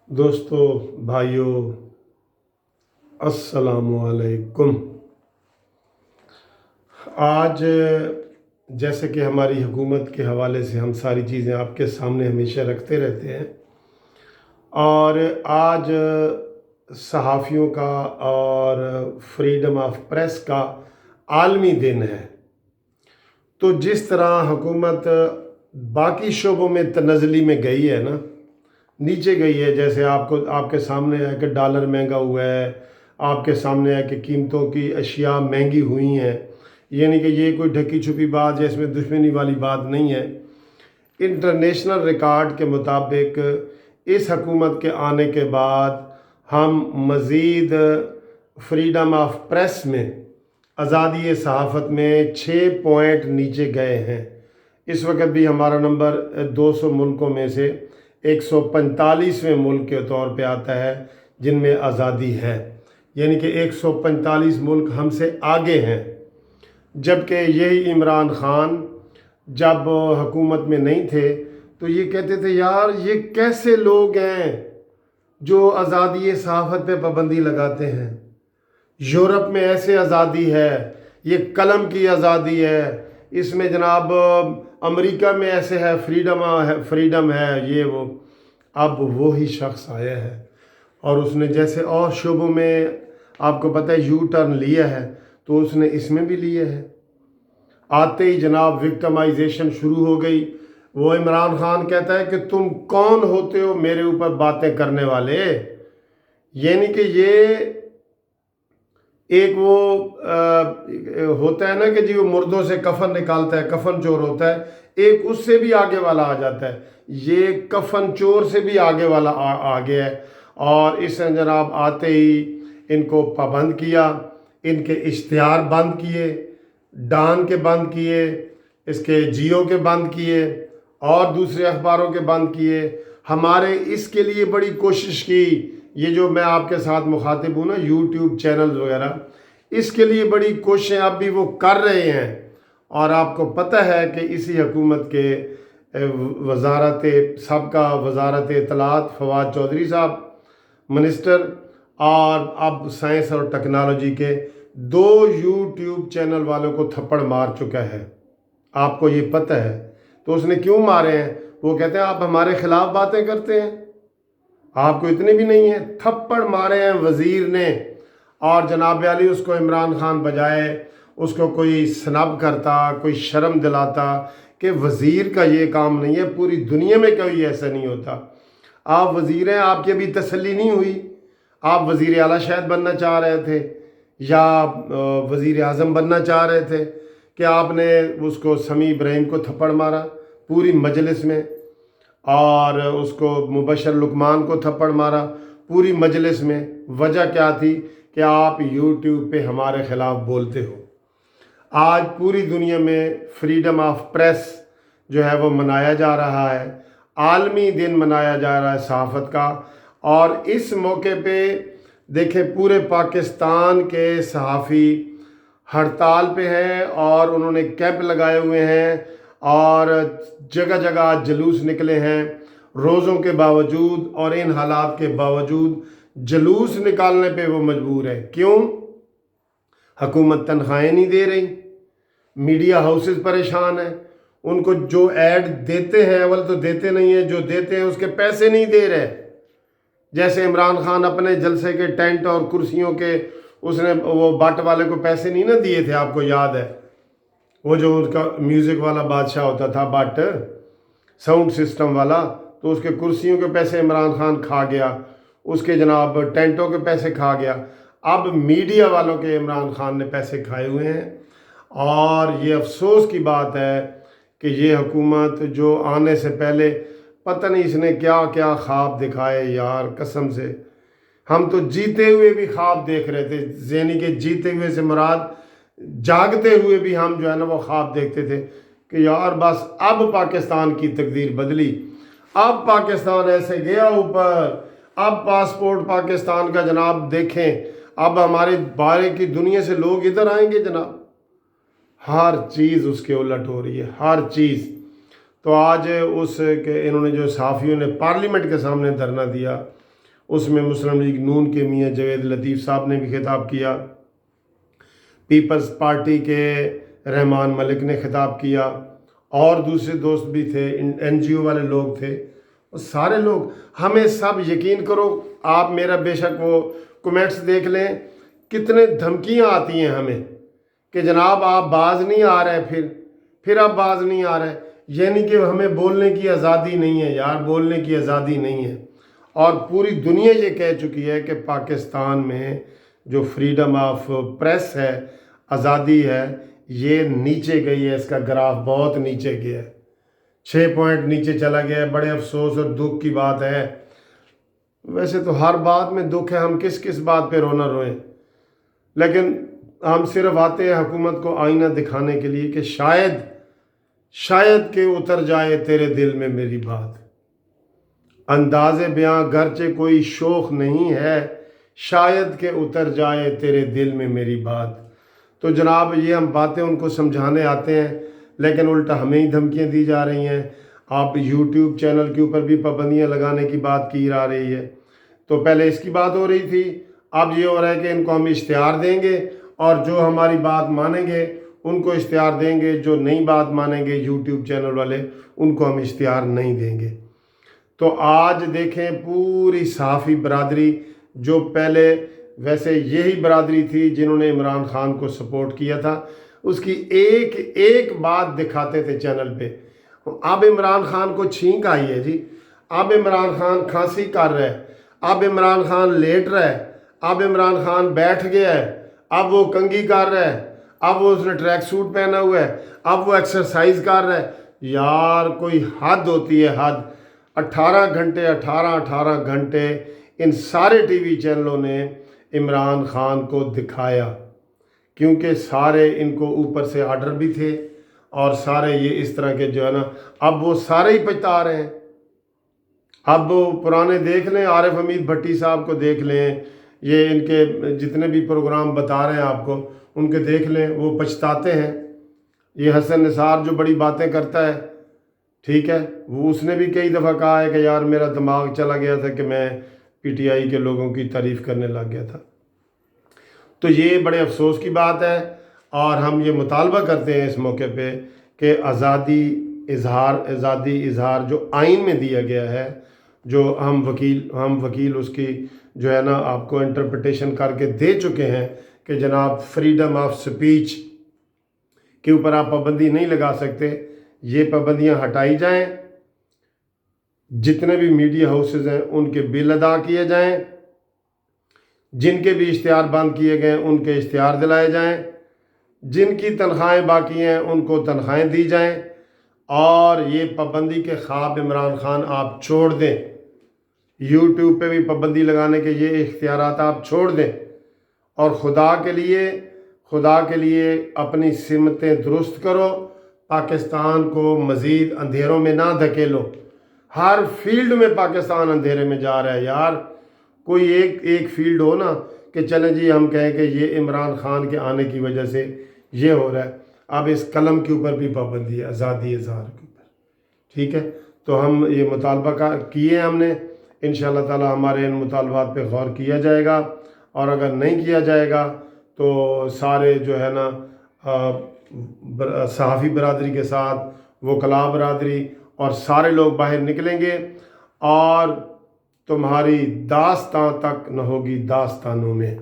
دوستو، بھائیو، السلام علیکم۔ آج جیسے کہ ہماری حکومت کے حوالے سے ہم ساری چیزیں آپ کے سامنے ہمیشہ رکھتے رہتے ہیں، اور آج صحافیوں کا اور فریڈم آف پریس کا عالمی دن ہے۔ تو جس طرح حکومت باقی شعبوں میں تنزلی میں گئی ہے نا، نیچے گئی ہے، جیسے آپ کے سامنے ہے کہ ڈالر مہنگا ہوا ہے، آپ کے سامنے ہے کہ قیمتوں کی اشیاء مہنگی ہوئی ہیں، یعنی کہ یہ کوئی ڈھکی چھپی بات یا اس میں دشمنی والی بات نہیں ہے۔ انٹرنیشنل ریکارڈ کے مطابق اس حکومت کے آنے کے بعد ہم مزید فریڈم آف پریس میں، آزادی صحافت میں 6 پوائنٹ نیچے گئے ہیں۔ اس وقت بھی ہمارا نمبر 200 ملکوں میں سے 145ویں ملک کے طور پہ آتا ہے جن میں آزادی ہے، یعنی کہ 145 ملک ہم سے آگے ہیں۔ جبکہ یہی عمران خان جب حکومت میں نہیں تھے تو یہ کہتے تھے یار یہ کیسے لوگ ہیں جو آزادی صحافت پہ پابندی لگاتے ہیں، یورپ میں ایسے آزادی ہے، یہ قلم کی آزادی ہے، اس میں جناب امریکہ میں ایسے ہے، فریڈم ہے، یہ وہ۔ اب وہی شخص آیا ہے اور اس نے جیسے اور شعبوں میں آپ کو پتہ ہے یو ٹرن لیا ہے، تو اس نے اس میں بھی لیا ہے۔ آتے ہی جناب وکٹمائزیشن شروع ہو گئی۔ وہ عمران خان کہتا ہے کہ تم کون ہوتے ہو میرے اوپر باتیں کرنے والے، یعنی کہ یہ ایک وہ ہوتا ہے نا کہ جی وہ مردوں سے کفن نکالتا ہے، کفن چور ہوتا ہے، ایک اس سے بھی آگے والا آ جاتا ہے، یہ کفن چور سے بھی آگے والا آگے ہے۔ اور اس نے جناب آتے ہی ان کو پابند کیا، ان کے اشتہار بند کیے، ڈان کے بند کیے، اس کے جیو کے بند کیے اور دوسرے اخباروں کے بند کیے۔ ہمارے اس کے لیے بڑی کوشش کی، یہ جو میں آپ کے ساتھ مخاطب ہوں نا، یوٹیوب چینلز وغیرہ، اس کے لیے بڑی کوششیں اب بھی وہ کر رہے ہیں۔ اور آپ کو پتہ ہے کہ اسی حکومت کے سابقہ وزارت اطلاعات فواد چودھری صاحب منسٹر، اور اب سائنس اور ٹیکنالوجی کے 2 یوٹیوب چینل والوں کو تھپڑ مار چکا ہے۔ آپ کو یہ پتہ ہے؟ تو اس نے کیوں مارے ہیں؟ وہ کہتے ہیں آپ ہمارے خلاف باتیں کرتے ہیں، آپ کو اتنے بھی نہیں ہیں۔ تھپڑ مارے ہیں وزیر نے، اور جناب علی اس کو عمران خان بجائے اس کو کوئی سنب کرتا، کوئی شرم دلاتا کہ وزیر کا یہ کام نہیں ہے، پوری دنیا میں کوئی ایسا نہیں ہوتا۔ آپ وزیر ہیں، آپ کی ابھی تسلی نہیں ہوئی، آپ وزیر اعلیٰ شاید بننا چاہ رہے تھے یا وزیر اعظم بننا چاہ رہے تھے کہ آپ نے اس کو سمیع ابراہیم کو تھپڑ مارا پوری مجلس میں، اور اس کو مبشر لقمان کو تھپڑ مارا پوری مجلس میں۔ وجہ کیا تھی؟ کہ آپ یوٹیوب پہ ہمارے خلاف بولتے ہو۔ آج پوری دنیا میں فریڈم آف پریس جو ہے وہ منایا جا رہا ہے، عالمی دن منایا جا رہا ہے صحافت کا۔ اور اس موقع پہ دیکھیں پورے پاکستان کے صحافی ہڑتال پہ ہیں، اور انہوں نے کیمپ لگائے ہوئے ہیں، اور جگہ جگہ جلوس نکلے ہیں روزوں کے باوجود، اور ان حالات کے باوجود جلوس نکالنے پہ وہ مجبور ہے۔ کیوں؟ حکومت تنخواہیں نہیں دے رہی، میڈیا ہاؤسز پریشان ہیں، ان کو جو ایڈ دیتے ہیں اول تو دیتے نہیں ہیں، جو دیتے ہیں اس کے پیسے نہیں دے رہے۔ جیسے عمران خان اپنے جلسے کے ٹینٹ اور کرسیوں کے اس نے وہ بٹ والے کو پیسے نہیں نہ دیے تھے، آپ کو یاد ہے؟ وہ جو اس کا میوزک والا بادشاہ ہوتا تھا، بٹ ساؤنڈ سسٹم والا، تو اس کے کرسیوں کے پیسے عمران خان کھا گیا، اس کے جناب ٹینٹوں کے پیسے کھا گیا۔ اب میڈیا والوں کے عمران خان نے پیسے کھائے ہوئے ہیں، اور یہ افسوس کی بات ہے کہ یہ حکومت جو آنے سے پہلے پتہ نہیں اس نے کیا کیا خواب دکھائے یار، قسم سے ہم تو جیتے ہوئے بھی خواب دیکھ رہے تھے، یعنی کہ جیتے ہوئے سے مراد جاگتے ہوئے بھی ہم جو ہے نا وہ خواب دیکھتے تھے کہ یار بس اب پاکستان کی تقدیر بدلی، اب پاکستان ایسے گیا اوپر، اب پاسپورٹ پاکستان کا جناب دیکھیں، اب ہمارے بارے کی دنیا سے لوگ ادھر آئیں گے جناب۔ ہر چیز اس کے الٹ ہو رہی ہے، ہر چیز۔ تو آج اس کے انہوں نے جو صحافیوں نے پارلیمنٹ کے سامنے دھرنا دیا، اس میں مسلم لیگ نون کے میاں جاوید لطیف صاحب نے بھی خطاب کیا، پیپلز پارٹی کے رحمان ملک نے خطاب کیا، اور دوسرے دوست بھی تھے، این جی او والے لوگ تھے، وہ سارے لوگ ہمیں سب یقین کرو، آپ میرا بے شک وہ کومنٹس دیکھ لیں، کتنے دھمکیاں آتی ہیں ہمیں کہ جناب آپ باز نہیں آ رہے، پھر آپ باز نہیں آ رہے، یعنی کہ ہمیں بولنے کی آزادی نہیں ہے یار، بولنے کی آزادی نہیں ہے۔ اور پوری دنیا یہ کہہ چکی ہے کہ پاکستان میں جو فریڈم آف پریس ہے، آزادی ہے، یہ نیچے گئی ہے، اس کا گراف بہت نیچے گیا ہے، 6 پوائنٹ نیچے چلا گیا ہے۔ بڑے افسوس اور دکھ کی بات ہے، ویسے تو ہر بات میں دکھ ہے، ہم کس بات پہ رونا روئیں، لیکن ہم صرف آتے ہیں حکومت کو آئینہ دکھانے کے لیے کہ شاید کہ اتر جائے تیرے دل میں میری بات۔ انداز بیاں گرچہ کوئی شوخ نہیں ہے، شاید کہ اتر جائے تیرے دل میں میری بات۔ تو جناب یہ ہم باتیں ان کو سمجھانے آتے ہیں، لیکن الٹا ہمیں ہی دھمکیاں دی جا رہی ہیں۔ آپ یوٹیوب چینل کے اوپر بھی پابندیاں لگانے کی بات کی جا رہی ہے، تو پہلے اس کی بات ہو رہی تھی، اب یہ ہو رہا ہے کہ ان کو ہم اشتہار دیں گے، اور جو ہماری بات مانیں گے ان کو اشتہار دیں گے، جو نئی بات مانیں گے یوٹیوب چینل والے ان کو ہم اشتہار نہیں دیں گے۔ تو آج دیکھیں پوری صحافی برادری، جو پہلے ویسے یہی برادری تھی جنہوں نے عمران خان کو سپورٹ کیا تھا، اس کی ایک بات دکھاتے تھے چینل پہ۔ اب عمران خان کو چھینک آئی ہے جی، اب عمران خان کھانسی کر رہا ہے، اب عمران خان لیٹ رہا ہے، اب عمران خان بیٹھ گیا ہے، اب وہ کنگھی کر رہا ہے، اب وہ اس نے ٹریک سوٹ پہنا ہوا ہے، اب وہ ایکسرسائز کر رہا ہے۔ یار کوئی حد ہوتی ہے، حد۔ 18 گھنٹے ان سارے ٹی وی چینلوں نے عمران خان کو دکھایا، کیونکہ سارے ان کو اوپر سے آرڈر بھی تھے، اور سارے یہ اس طرح کے جو ہے نا، اب وہ سارے ہی پچھتا رہے ہیں۔ اب وہ پرانے دیکھ لیں، عارف حمید بھٹی صاحب کو دیکھ لیں، یہ ان کے جتنے بھی پروگرام بتا رہے ہیں آپ کو، ان کے دیکھ لیں، وہ پچھتاتے ہیں۔ یہ حسن نثار جو بڑی باتیں کرتا ہے، ٹھیک ہے، وہ اس نے بھی کئی دفعہ کہا ہے کہ یار میرا دماغ چلا گیا تھا کہ میں پی ٹی آئی کے لوگوں کی تعریف کرنے لگ گیا تھا۔ تو یہ بڑے افسوس کی بات ہے، اور ہم یہ مطالبہ کرتے ہیں اس موقع پہ کہ آزادی اظہار جو آئین میں دیا گیا ہے، جو ہم وکیل اس کی جو ہے نا آپ کو انٹرپریٹیشن کر کے دے چکے ہیں کہ جناب فریڈم آف سپیچ کے اوپر آپ پابندی نہیں لگا سکتے، یہ پابندیاں ہٹائی جائیں، جتنے بھی میڈیا ہاؤسز ہیں ان کے بل ادا کیے جائیں، جن کے بھی اشتہار بند کیے گئے ان کے اشتہار دلائے جائیں، جن کی تنخواہیں باقی ہیں ان کو تنخواہیں دی جائیں، اور یہ پابندی کے خواب عمران خان آپ چھوڑ دیں، یوٹیوب پہ بھی پابندی لگانے کے یہ اختیارات آپ چھوڑ دیں، اور خدا کے لیے اپنی سمتیں درست کرو، پاکستان کو مزید اندھیروں میں نہ دھکیلو۔ ہر فیلڈ میں پاکستان اندھیرے میں جا رہا ہے یار، کوئی ایک فیلڈ ہو نا کہ چلیں جی ہم کہیں کہ یہ عمران خان کے آنے کی وجہ سے یہ ہو رہا ہے۔ اب اس قلم کے اوپر بھی پابندی ہے، آزادی اظہار کے اوپر، ٹھیک ہے۔ تو ہم یہ مطالبہ کیے ہم نے، انشاءاللہ تعالی ہمارے ان مطالبات پہ غور کیا جائے گا، اور اگر نہیں کیا جائے گا تو سارے جو ہے نا صحافی برادری کے ساتھ وکلاء برادری اور سارے لوگ باہر نکلیں گے، اور تمہاری داستان تک نہ ہوگی داستانوں میں۔